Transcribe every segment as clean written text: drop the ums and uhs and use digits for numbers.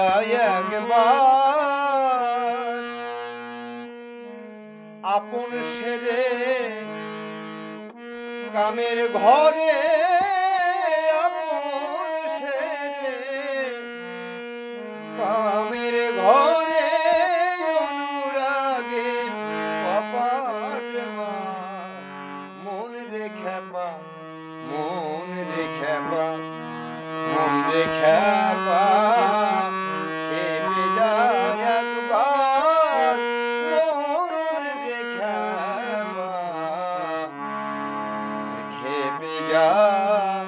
যায় একবার আপন সেরে কামের ঘরে আপন সেরে কামের ঘরে অনুরাগের কপাট মন রে খেপা মন রে খেপা মন রে খেপা খেপে যায় একবার মন রে খেপা খেপে যায়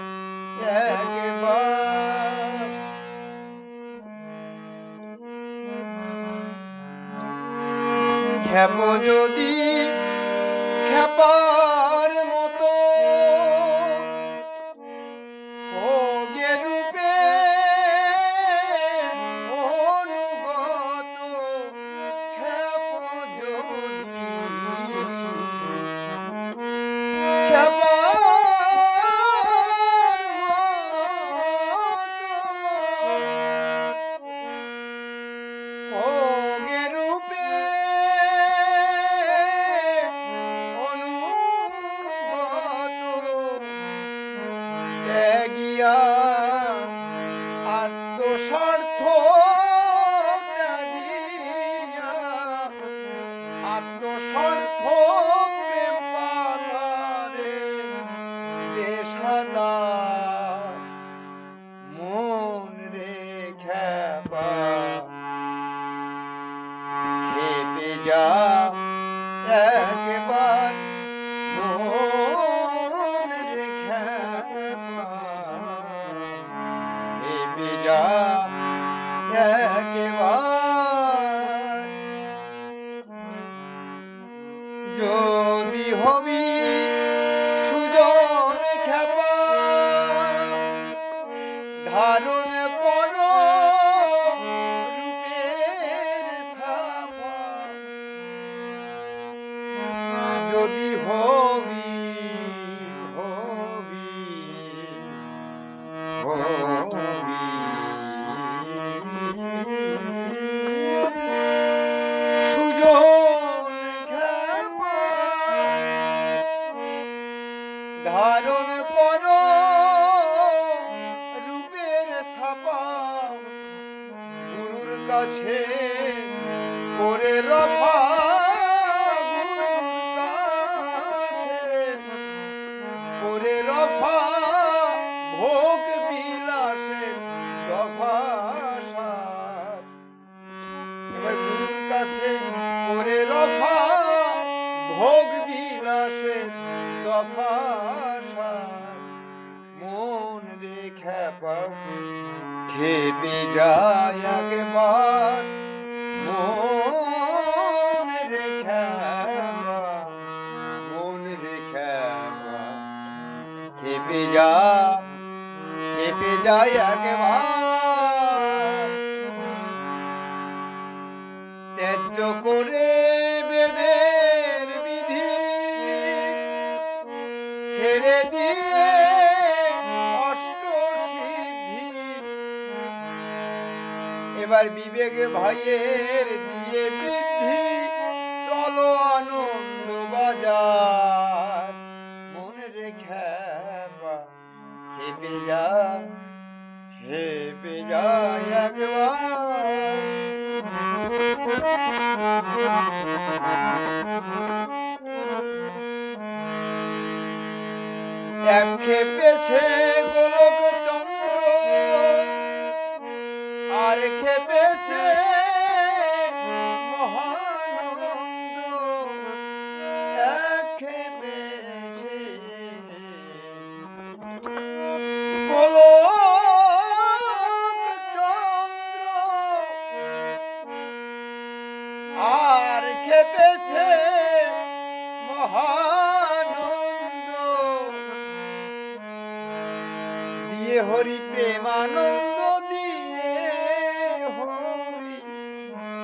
একবার খেপ যদি খেপার মতো হোগে রূপে অনুগত খেপ যদি খেপার মতো হোগে রূপে ত্যাগিয়া আত্মস্বার্থ ত্যাগিয়া আত্মস্বার্থ প্রেম পাথারে দেশাদার মন রে খেপা খেপে যা একবার মন রে খেপা খেপে যা একবার যদি হবি সুজন খেপা ধারণ করো রূপের ছাপা যদি হবি হবি হবি সুজন খেপা ধারণ করো রূপের ছাপা গুরুর কাছে করে রফা গুরুর কাছে করে রফা ভোগ বিলাসের দফা সার এবার গুরুর কাছে করে রফা ভোগ বিলাসের দফা সার মন রে খেপা খেপে যায় একবার মন রে খেপা মন রে খেপা খেপে যায় একবার ত্যায্য করে বেদের বিধি ছেড়ে দিয়ে অষ্ট সিদ্ধি এবার বিবেক ভাইয়ের দিয়ে বৃদ্ধি চলো আনন্দ বাজার মন রে খেপা খেপে যায় একবার এক খেপেছে গোলক চন্দ্র আর খেপেছে মহানন্দ এক খেপেছে গোলক চন্দ্র আর খেপেছে মহানন্দ দিয়ে হরি প্রেমানন্দ দিয়ে হরি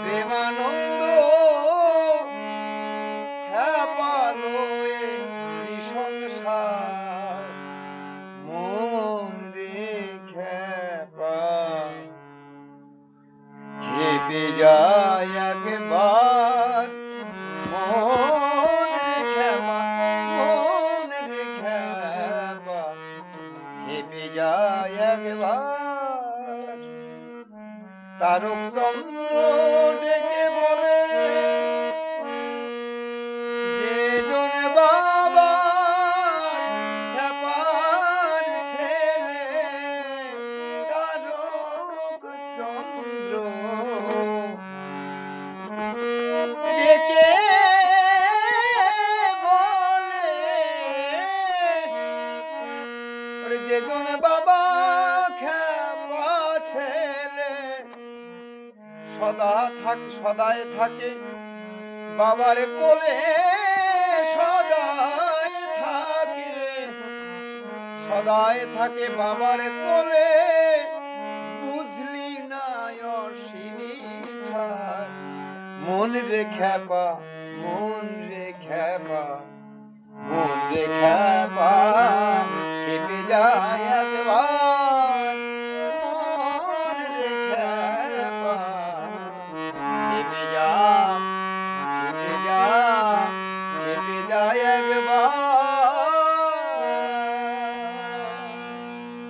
প্রেমানন্দ খেপালো ত্রিসংসার মন রে খেপা খেপে যায় একবার। তারক চন্দ্র ডেকে বলে, যে জন বাবার খেপার ছেলে, তারক চন্দ্র ডেকে বলে, ওরে যে জন বাবা খেপা ছেলে, সদায় থাকে বাবার কোলে, সদায় থাকে বাবার কোলে। বুঝলি না অশ্বিনী ছাড়, মন রে খেপা, মন রে খেপা, মন রে খেপা, খেপে যায় একবার।